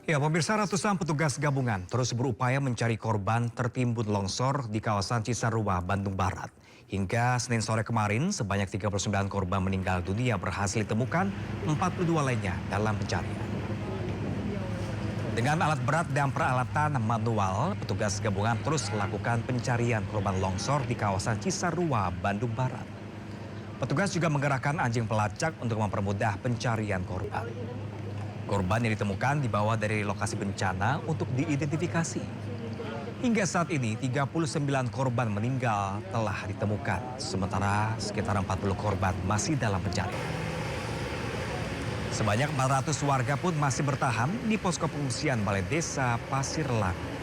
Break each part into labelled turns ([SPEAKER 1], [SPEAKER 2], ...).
[SPEAKER 1] Ya, pemirsa, ratusan petugas gabungan terus berupaya mencari korban tertimbun longsor di kawasan Cisarua, Bandung Barat. Hingga Senin sore kemarin, sebanyak 39 korban meninggal dunia berhasil ditemukan, 42 lainnya dalam pencarian. Dengan alat berat dan peralatan manual, petugas gabungan terus melakukan pencarian korban longsor di kawasan Cisarua, Bandung Barat. Petugas juga menggerakkan anjing pelacak untuk mempermudah pencarian korban. Korban yang ditemukan dibawa dari lokasi bencana untuk diidentifikasi. Hingga saat ini 39 korban meninggal telah ditemukan, sementara sekitar 40 korban masih dalam pencarian. Sebanyak 400 warga pun masih bertahan di posko pengungsian Balai Desa Pasir Lagu.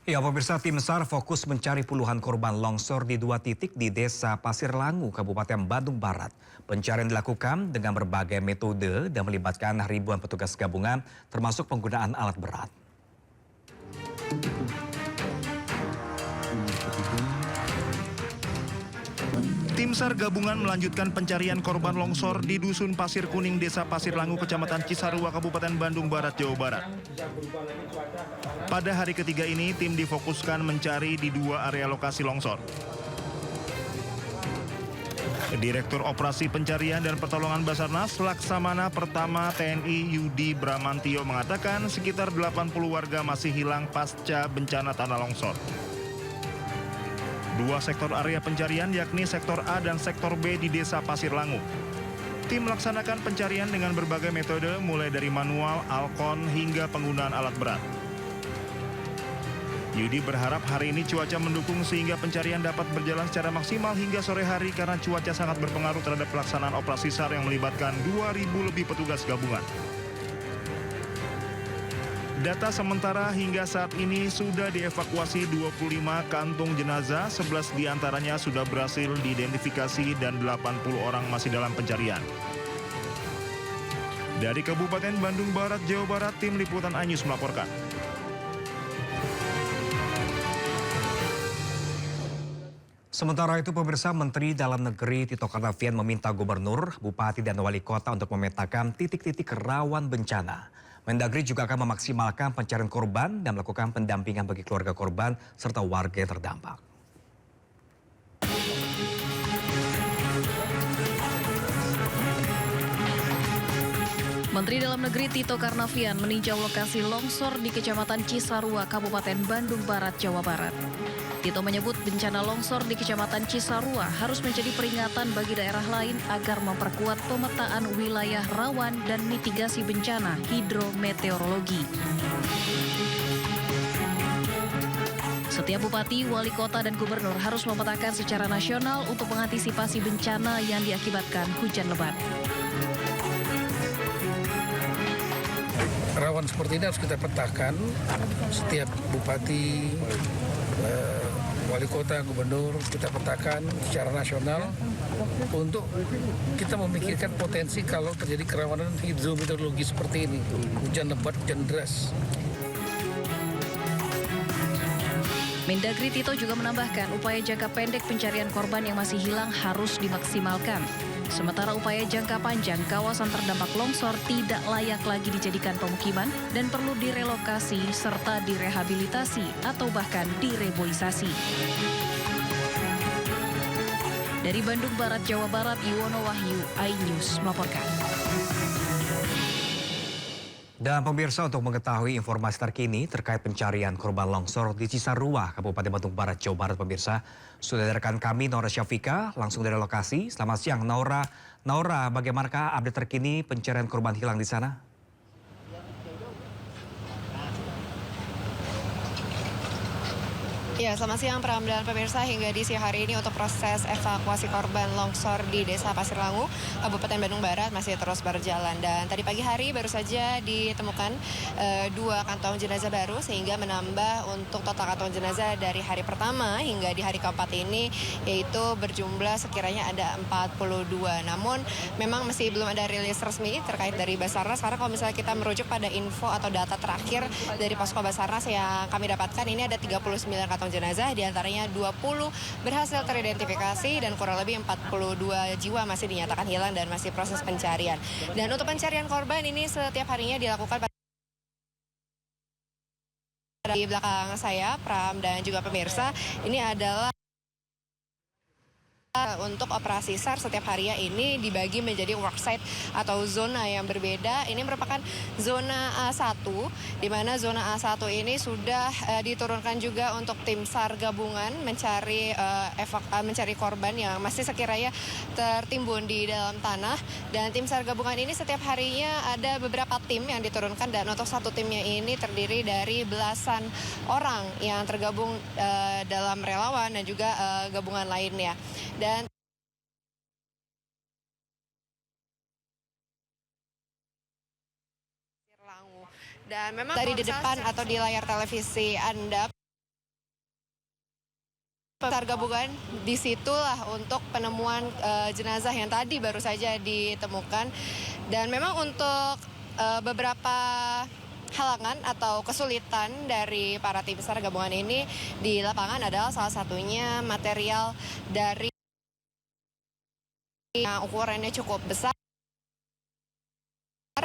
[SPEAKER 1] Ya, pemirsa, tim SAR fokus mencari puluhan korban longsor di 2 titik di Desa Pasir Langu, Kabupaten Bandung Barat. Pencarian dilakukan dengan berbagai metode dan melibatkan ribuan petugas gabungan, termasuk penggunaan alat berat.
[SPEAKER 2] Tim SAR gabungan melanjutkan pencarian korban longsor di Dusun Pasir Kuning, Desa Pasir Langu, Kecamatan Cisarua, Kabupaten Bandung Barat, Jawa Barat. Pada hari ketiga ini, tim difokuskan mencari di 2 area lokasi longsor. Direktur Operasi Pencarian dan Pertolongan Basarnas Laksamana Pertama TNI Yudi Bramantio mengatakan sekitar 80 warga masih hilang pasca bencana tanah longsor. 2 sektor area pencarian yakni sektor A dan sektor B di Desa Pasir Langu. Tim melaksanakan pencarian dengan berbagai metode mulai dari manual, alkon hingga penggunaan alat berat. Yudi berharap hari ini cuaca mendukung sehingga pencarian dapat berjalan secara maksimal hingga sore hari karena cuaca sangat berpengaruh terhadap pelaksanaan operasi SAR yang melibatkan 2.000 lebih petugas gabungan. Data sementara hingga saat ini sudah dievakuasi 25 kantung jenazah, 11 diantaranya sudah berhasil diidentifikasi dan 80 orang masih dalam pencarian. Dari Kabupaten Bandung Barat, Jawa Barat, Tim Liputan iNews melaporkan.
[SPEAKER 1] Sementara itu, pemirsa, Menteri Dalam Negeri Tito Karnavian meminta gubernur, bupati, dan wali kota untuk memetakan titik-titik rawan bencana. Mendagri juga akan memaksimalkan pencarian korban dan melakukan pendampingan bagi keluarga korban serta warga yang terdampak.
[SPEAKER 3] Menteri Dalam Negeri Tito Karnavian meninjau lokasi longsor di Kecamatan Cisarua, Kabupaten Bandung Barat, Jawa Barat. Tito menyebut bencana longsor di Kecamatan Cisarua harus menjadi peringatan bagi daerah lain agar memperkuat pemetaan wilayah rawan dan mitigasi bencana hidrometeorologi. Setiap bupati, wali kota, dan gubernur harus memetakan secara nasional untuk mengantisipasi bencana yang diakibatkan hujan lebat.
[SPEAKER 4] Rawan seperti ini harus kita petakan, setiap bupati, wali kota, gubernur kita petakan secara nasional untuk kita memikirkan potensi kalau terjadi kerawanan hidrometeorologi seperti ini, hujan lebat, hujan deras.
[SPEAKER 3] Mendagri Tito juga menambahkan upaya jangka pendek pencarian korban yang masih hilang harus dimaksimalkan. Sementara upaya jangka panjang, kawasan terdampak longsor tidak layak lagi dijadikan pemukiman dan perlu direlokasi serta direhabilitasi atau bahkan direboisasi. Dari Bandung Barat, Jawa Barat, Yuwono Wahyu, iNews melaporkan.
[SPEAKER 1] Dan pemirsa, untuk mengetahui informasi terkini terkait pencarian korban longsor di Cisarua, Kabupaten Bandung Barat, Jawa Barat, pemirsa, sudah ada rekan kami Naura Syafika langsung dari lokasi. Selamat siang, Naura. Naura, bagaimanakah update terkini pencarian korban hilang di sana?
[SPEAKER 5] Ya, selamat siang Pram dan pemirsa. Hingga di siang hari ini untuk proses evakuasi korban longsor di Desa Pasir Langu, Kabupaten Bandung Barat masih terus berjalan. Dan tadi pagi hari baru saja ditemukan 2 kantong jenazah baru sehingga menambah untuk total kantong jenazah dari hari pertama hingga di hari keempat ini yaitu berjumlah sekiranya ada 42. Namun memang masih belum ada rilis resmi terkait dari Basarnas karena kalau misalnya kita merujuk pada info atau data terakhir dari Posko Basarnas yang kami dapatkan ini ada 39 kantong jenazah, diantaranya 20 berhasil teridentifikasi dan kurang lebih 42 jiwa masih dinyatakan hilang dan masih proses pencarian. Dan untuk pencarian korban ini setiap harinya dilakukan di belakang saya, Pram dan juga pemirsa, ini adalah untuk operasi SAR setiap harinya ini dibagi menjadi worksite atau zona yang berbeda. Ini merupakan zona A1, di mana zona A1 ini sudah diturunkan juga untuk tim SAR gabungan mencari korban yang masih sekiranya tertimbun di dalam tanah. Dan tim SAR gabungan ini setiap harinya ada beberapa tim yang diturunkan dan untuk satu timnya ini terdiri dari belasan orang yang tergabung dalam relawan dan juga gabungan lainnya. Dan memang dari di depan atau di layar televisi Anda, SAR gabungan disitulah untuk penemuan jenazah yang tadi baru saja ditemukan. Dan memang untuk beberapa halangan atau kesulitan dari para tim SAR gabungan ini di lapangan adalah salah satunya material dari yang ukurannya cukup besar,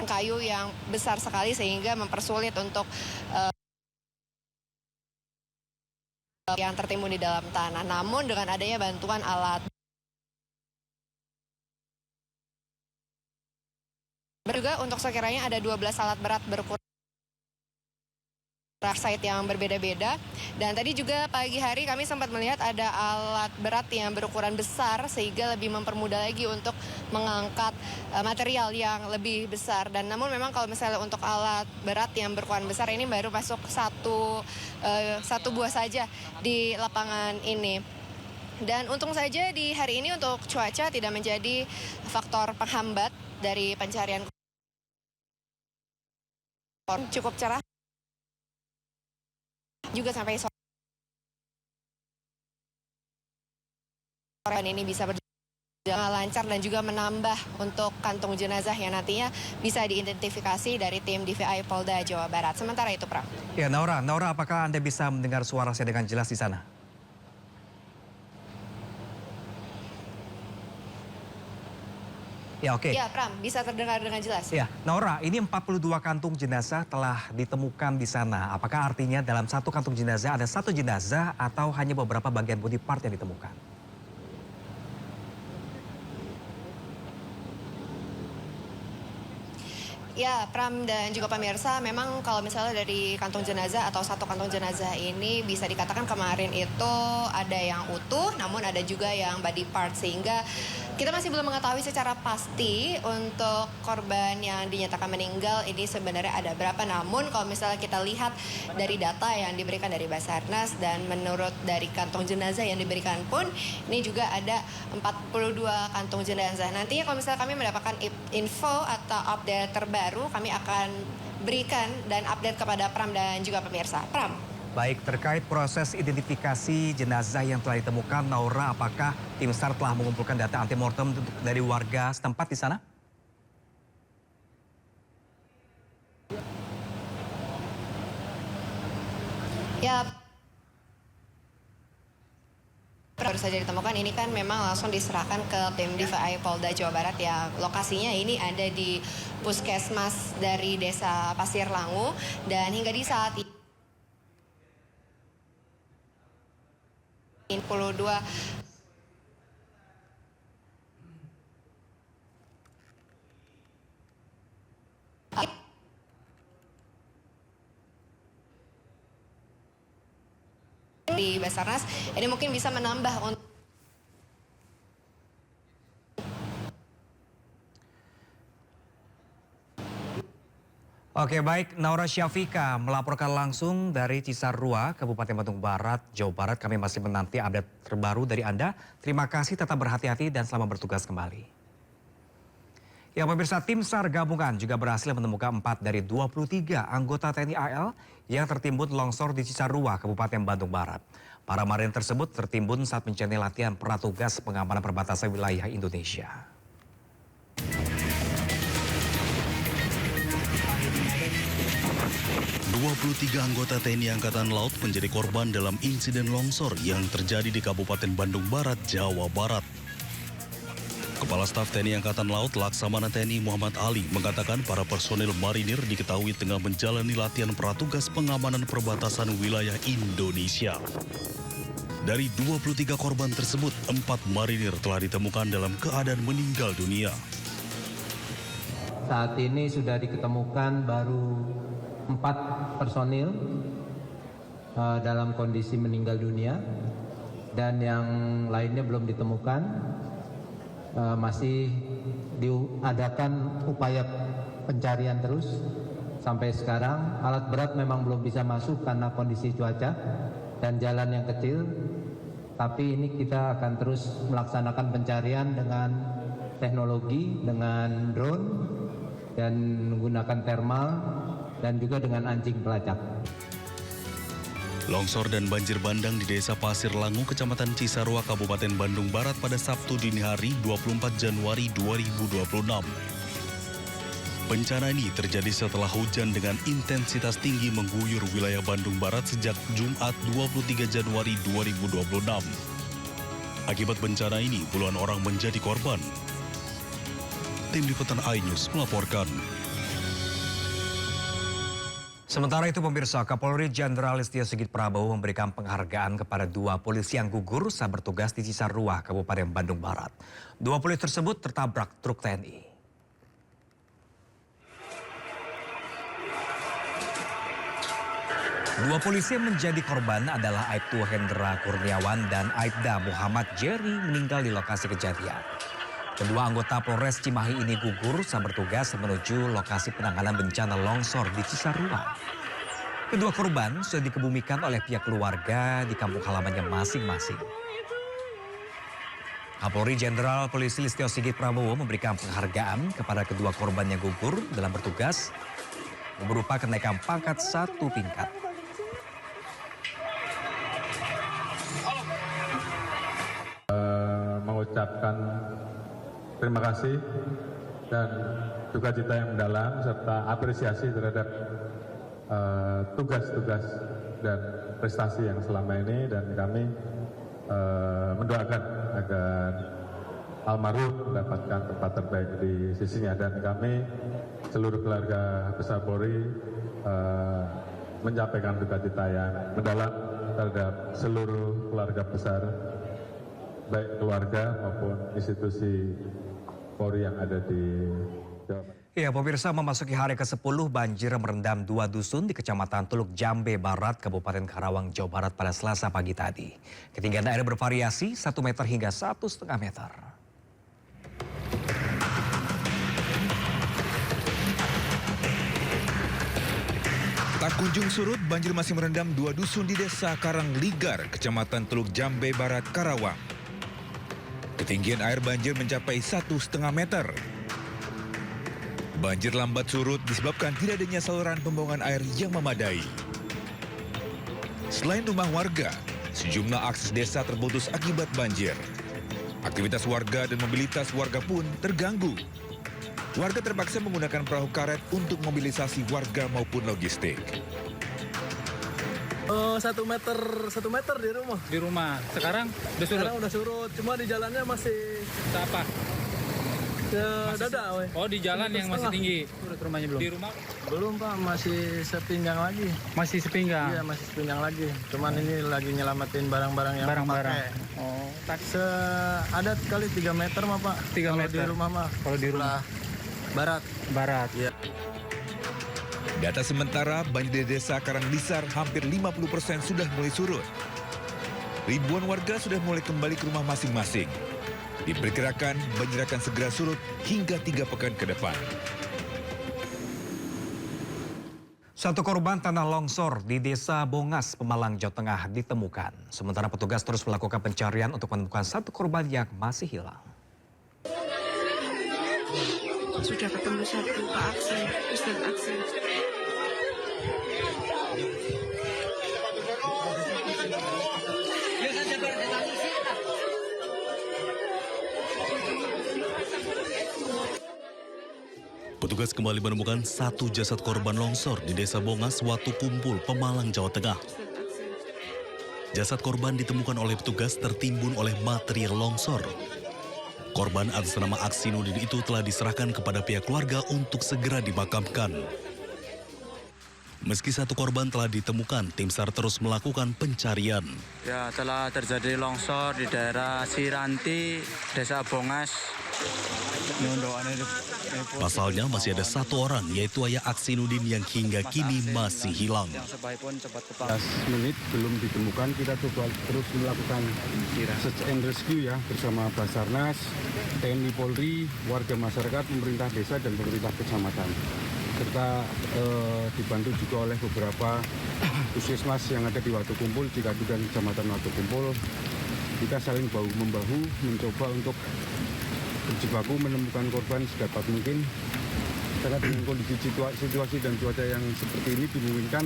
[SPEAKER 5] kayu yang besar sekali sehingga mempersulit untuk yang tertimbun di dalam tanah. Namun dengan adanya bantuan alat juga untuk sekiranya ada 12 alat berat berukuran site yang berbeda-beda. Dan tadi juga pagi hari kami sempat melihat ada alat berat yang berukuran besar sehingga lebih mempermudah lagi untuk mengangkat material yang lebih besar. Dan namun memang kalau misalnya untuk alat berat yang berukuran besar ini baru masuk satu buah saja di lapangan ini. Dan untung saja di hari ini untuk cuaca tidak menjadi faktor penghambat dari pencarian. Cukup cerah juga sampai sore ini bisa berjalan lancar dan juga menambah untuk kantung jenazah yang nantinya bisa diidentifikasi dari tim DVI Polda Jawa Barat. Sementara itu, Pram.
[SPEAKER 1] Ya, Naura, apakah Anda bisa mendengar suara saya dengan jelas di sana? Ya, oke.
[SPEAKER 5] Ya, Pram, bisa terdengar dengan jelas.
[SPEAKER 1] Ya, Naura, ini 42 kantung jenazah telah ditemukan di sana. Apakah artinya dalam satu kantung jenazah ada satu jenazah atau hanya beberapa bagian body part yang ditemukan?
[SPEAKER 5] Ya, Pram dan juga pemirsa, memang kalau misalnya dari kantung jenazah atau satu kantung jenazah ini bisa dikatakan kemarin itu ada yang utuh, namun ada juga yang body part, sehingga kita masih belum mengetahui secara pasti untuk korban yang dinyatakan meninggal ini sebenarnya ada berapa. Namun kalau misalnya kita lihat dari data yang diberikan dari Basarnas dan menurut dari kantong jenazah yang diberikan pun ini juga ada 42 kantong jenazah. Nantinya kalau misalnya kami mendapatkan info atau update terbaru, kami akan berikan dan update kepada Pram dan juga pemirsa. Pram.
[SPEAKER 1] Baik, terkait proses identifikasi jenazah yang telah ditemukan, Naura, apakah tim SAR telah mengumpulkan data antemortem dari warga setempat di sana?
[SPEAKER 5] Ya, baru saja ditemukan ini kan memang langsung diserahkan ke tim DVI Polda Jawa Barat yang lokasinya ini ada di Puskesmas dari Desa Pasir Langu. Dan hingga di saat ini 42 di Basarnas ini mungkin bisa menambah untuk
[SPEAKER 1] Oke, baik, Naura Syafika melaporkan langsung dari Cisarua, Kabupaten Bandung Barat, Jawa Barat. Kami masih menanti update terbaru dari Anda. Terima kasih, tetap berhati-hati dan selamat bertugas kembali. Ya, pemirsa, tim SAR gabungan juga berhasil menemukan 4 dari 23 anggota TNI AL yang tertimbun longsor di Cisarua, Kabupaten Bandung Barat. Para marinir tersebut tertimbun saat menjalani latihan petugas pengamanan perbatasan wilayah Indonesia.
[SPEAKER 6] Dua 23 anggota TNI Angkatan Laut menjadi korban dalam insiden longsor yang terjadi di Kabupaten Bandung Barat, Jawa Barat. Kepala Staf TNI Angkatan Laut Laksamana TNI Muhammad Ali mengatakan para personil marinir diketahui tengah menjalani latihan pratugas pengamanan perbatasan wilayah Indonesia. Dari 23 korban tersebut, 4 marinir telah ditemukan dalam keadaan meninggal dunia.
[SPEAKER 7] Saat ini sudah diketemukan baru 4 personil dalam kondisi meninggal dunia dan yang lainnya belum ditemukan. Masih diadakan upaya pencarian terus sampai sekarang. Alat berat memang belum bisa masuk karena kondisi cuaca dan jalan yang kecil, tapi ini kita akan terus melaksanakan pencarian dengan teknologi, dengan drone dan menggunakan thermal dan juga dengan anjing pelacak.
[SPEAKER 6] Longsor dan banjir bandang di Desa Pasir Langu, Kecamatan Cisarua, Kabupaten Bandung Barat pada Sabtu dini hari 24 Januari 2026. Bencana ini terjadi setelah hujan dengan intensitas tinggi mengguyur wilayah Bandung Barat sejak Jumat 23 Januari 2026. Akibat bencana ini, puluhan orang menjadi korban. Tim Liputan iNews melaporkan.
[SPEAKER 1] Sementara itu, pemirsa, Kapolri Jenderal Listio Sigit Prabowo memberikan penghargaan kepada 2 polisi yang gugur saat bertugas di Cisarua, Kabupaten Bandung Barat. 2 polisi tersebut tertabrak truk TNI. Dua polisi yang menjadi korban adalah Aibtu Hendra Kurniawan dan Aibda Muhammad Jerry meninggal di lokasi kejadian. Kedua anggota Polres Cimahi ini gugur saat bertugas menuju lokasi penanganan bencana longsor di Cisarua. Kedua korban sudah dikebumikan oleh pihak keluarga di kampung halamannya masing-masing. Kapolri Jenderal Polisi Listio Sigit Prabowo memberikan penghargaan kepada kedua korban yang gugur dalam bertugas berupa kenaikan pangkat 1 tingkat.
[SPEAKER 8] Mengucapkan terima kasih dan duka cita yang mendalam serta apresiasi terhadap tugas-tugas dan prestasi yang selama ini, dan kami mendoakan agar almarhum mendapatkan tempat terbaik di sisinya, dan kami seluruh keluarga besar Polri menyampaikan duka cita yang mendalam terhadap seluruh keluarga besar, baik keluarga maupun institusi Polri yang ada di Jawa Barat.
[SPEAKER 1] Ya, pemirsa, memasuki hari ke-10 banjir merendam 2 dusun di Kecamatan Teluk Jambe Barat, Kabupaten Karawang, Jawa Barat pada Selasa pagi tadi. Ketinggian air bervariasi 1 meter hingga 1,5 meter.
[SPEAKER 9] Tak kunjung surut, banjir masih merendam 2 dusun di Desa Karangligar, Kecamatan Teluk Jambe Barat, Karawang. Ketinggian air banjir mencapai 1,5 meter. Banjir lambat surut disebabkan tidak adanya saluran pembuangan air yang memadai. Selain rumah warga, sejumlah akses desa terputus akibat banjir. Aktivitas warga dan mobilitas warga pun terganggu. Warga terpaksa menggunakan perahu karet untuk mobilisasi warga maupun logistik.
[SPEAKER 10] 1 meter di rumah.
[SPEAKER 11] Di rumah. Sekarang udah surut?
[SPEAKER 10] Sekarang udah surut, cuma di jalannya masih...
[SPEAKER 11] Apa?
[SPEAKER 10] Dada, weh.
[SPEAKER 11] Oh, di jalan yang masih tinggi. Surut rumahnya belum? Di rumah?
[SPEAKER 10] Belum, Pak. Masih sepinggang lagi.
[SPEAKER 11] Masih sepinggang?
[SPEAKER 10] Iya, masih sepinggang lagi. Cuman ini lagi nyelamatin barang-barang yang pakai.
[SPEAKER 11] Oh.
[SPEAKER 10] Ada kali 3 meter mah, Pak.
[SPEAKER 11] 3 meter?
[SPEAKER 10] Di rumah mah.
[SPEAKER 11] Kalau di rumah?
[SPEAKER 10] Barat.
[SPEAKER 11] Iya.
[SPEAKER 9] Data sementara, banjir di Desa Karanglisar hampir 50% sudah mulai surut. Ribuan warga sudah mulai kembali ke rumah masing-masing. Diperkirakan banjir akan segera surut hingga 3 pekan ke depan.
[SPEAKER 1] Satu korban tanah longsor di Desa Bongas, Pemalang, Jawa Tengah ditemukan. Sementara petugas terus melakukan pencarian untuk menemukan satu korban yang masih hilang.
[SPEAKER 12] Sudah ketemu satu Pak Aksen, Ustadz Aksen.
[SPEAKER 6] Petugas kembali menemukan satu jasad korban longsor di Desa Bongas, Watu Kumpul, Pemalang, Jawa Tengah. Jasad korban ditemukan oleh petugas tertimbun oleh material longsor. Korban atas nama Aksinudin itu telah diserahkan kepada pihak keluarga untuk segera dimakamkan. Meski satu korban telah ditemukan, tim SAR terus melakukan pencarian.
[SPEAKER 11] Ya, telah terjadi longsor di daerah Siranti, Desa Bongas.
[SPEAKER 6] Pasalnya masih ada satu orang, yaitu ayah Aksinudin yang hingga kini masih hilang.
[SPEAKER 13] 15 menit belum ditemukan, kita coba terus melakukan search and rescue ya bersama Basarnas, TNI Polri, warga masyarakat, pemerintah desa dan pemerintah kecamatan. Serta dibantu juga oleh beberapa puskesmas yang ada di Watu Kumpul, di Kadu dan Kecamatan Watu Kumpul. Kita saling bahu-membahu mencoba untuk berjibaku menemukan korban sedapat mungkin. Karena dengan kondisi situasi dan cuaca yang seperti ini dimungkinkan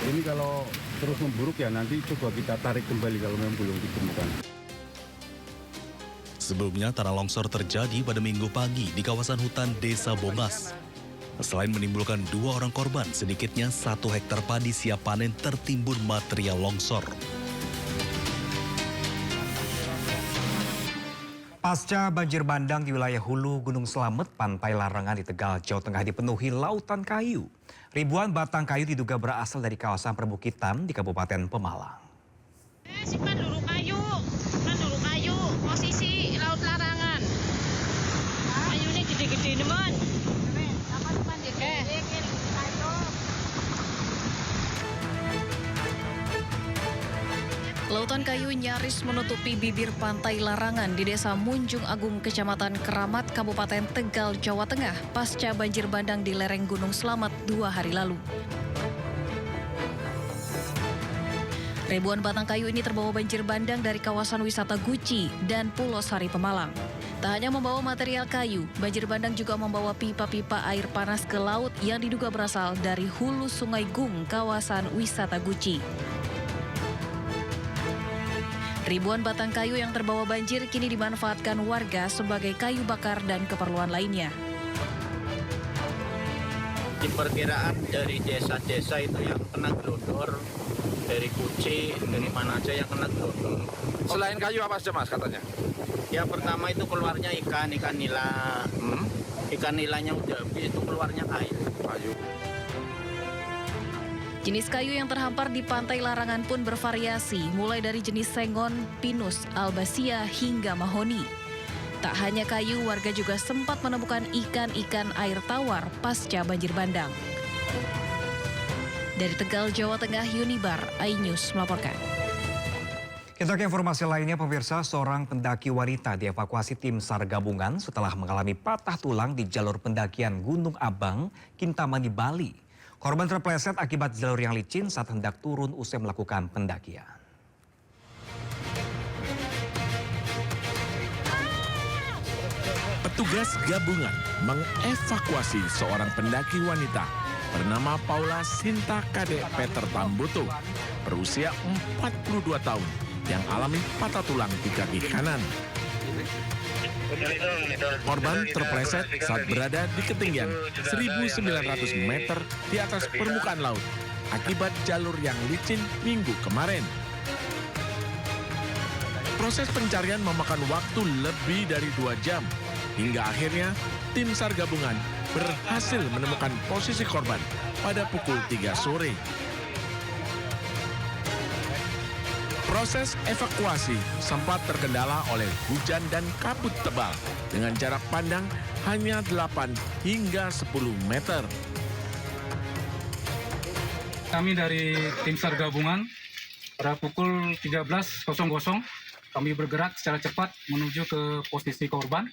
[SPEAKER 13] ini kalau terus memburuk ya nanti coba kita tarik kembali kalau memang belum ditemukan.
[SPEAKER 6] Sebelumnya tanah longsor terjadi pada Minggu pagi di kawasan hutan Desa Bongas. Selain menimbulkan 2 orang korban, sedikitnya 1 hektar padi siap panen tertimbun material longsor.
[SPEAKER 1] Pasca banjir bandang di wilayah hulu Gunung Slamet, Pantai Larangan di Tegal, Jawa Tengah dipenuhi lautan kayu. Ribuan batang kayu diduga berasal dari kawasan perbukitan di Kabupaten Pemalang.
[SPEAKER 12] Simpan dulu kayu, posisi Laut Larangan. Kayu ini gede-gede teman.
[SPEAKER 3] Lautan kayu nyaris menutupi bibir Pantai Larangan di Desa Munjung Agung, Kecamatan Keramat, Kabupaten Tegal, Jawa Tengah, pasca banjir bandang di lereng Gunung Slamet 2 hari lalu. Ribuan batang kayu ini terbawa banjir bandang dari kawasan wisata Guci dan Pulau Sari, Pemalang. Tak hanya membawa material kayu, banjir bandang juga membawa pipa-pipa air panas ke laut yang diduga berasal dari hulu Sungai Gung, kawasan wisata Guci. Ribuan batang kayu yang terbawa banjir kini dimanfaatkan warga sebagai kayu bakar dan keperluan lainnya.
[SPEAKER 10] Diperkiraan dari desa-desa itu yang kena gelondor, dari Kuci, dari mana aja yang kena gelondor.
[SPEAKER 14] Selain kayu apa saja mas katanya?
[SPEAKER 10] Ya pertama itu keluarnya ikan nila. Ikan nilanya udah habis itu keluarnya kayu.
[SPEAKER 3] Jenis kayu yang terhampar di Pantai Larangan pun bervariasi, mulai dari jenis sengon, pinus, albasia, hingga mahoni. Tak hanya kayu, warga juga sempat menemukan ikan-ikan air tawar pasca banjir bandang. Dari Tegal, Jawa Tengah, Yunibar, iNews melaporkan.
[SPEAKER 1] Kita ke informasi lainnya, pemirsa, seorang pendaki wanita dievakuasi tim SAR gabungan setelah mengalami patah tulang di jalur pendakian Gunung Abang, Kintamani, Bali. Korban terpleset akibat jalur yang licin saat hendak turun usai melakukan pendakian.
[SPEAKER 15] Petugas gabungan mengevakuasi seorang pendaki wanita bernama Paula Sinta Kade Peter Tambuto berusia 42 tahun yang alami patah tulang di kaki kanan. Korban terpleset saat berada di ketinggian 1.900 meter di atas permukaan laut akibat jalur yang licin Minggu kemarin. Proses pencarian memakan waktu lebih dari 2 jam hingga akhirnya tim SAR gabungan berhasil menemukan posisi korban pada pukul 3 sore. Proses evakuasi sempat terkendala oleh hujan dan kabut tebal dengan jarak pandang hanya 8 hingga 10 meter.
[SPEAKER 11] Kami dari tim SAR gabungan pada pukul 13.00 kami bergerak secara cepat menuju ke posisi korban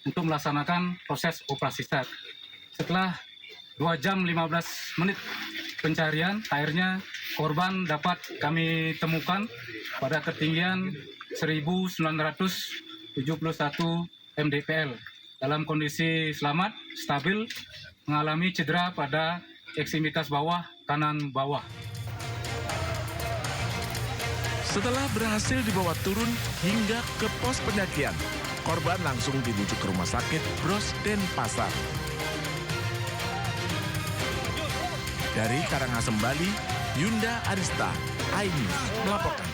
[SPEAKER 11] untuk melaksanakan proses operasi SAR. Setelah 2 jam 15 menit pencarian, akhirnya korban dapat kami temukan pada ketinggian 1971 mdpl. Dalam kondisi selamat, stabil, mengalami cedera pada ekstremitas bawah, kanan bawah.
[SPEAKER 15] Setelah berhasil dibawa turun hingga ke pos pendakian, korban langsung dirujuk ke rumah sakit Bros Denpasar. Dari Karangasem, Bali, Yunda Arista, iNews melaporkan.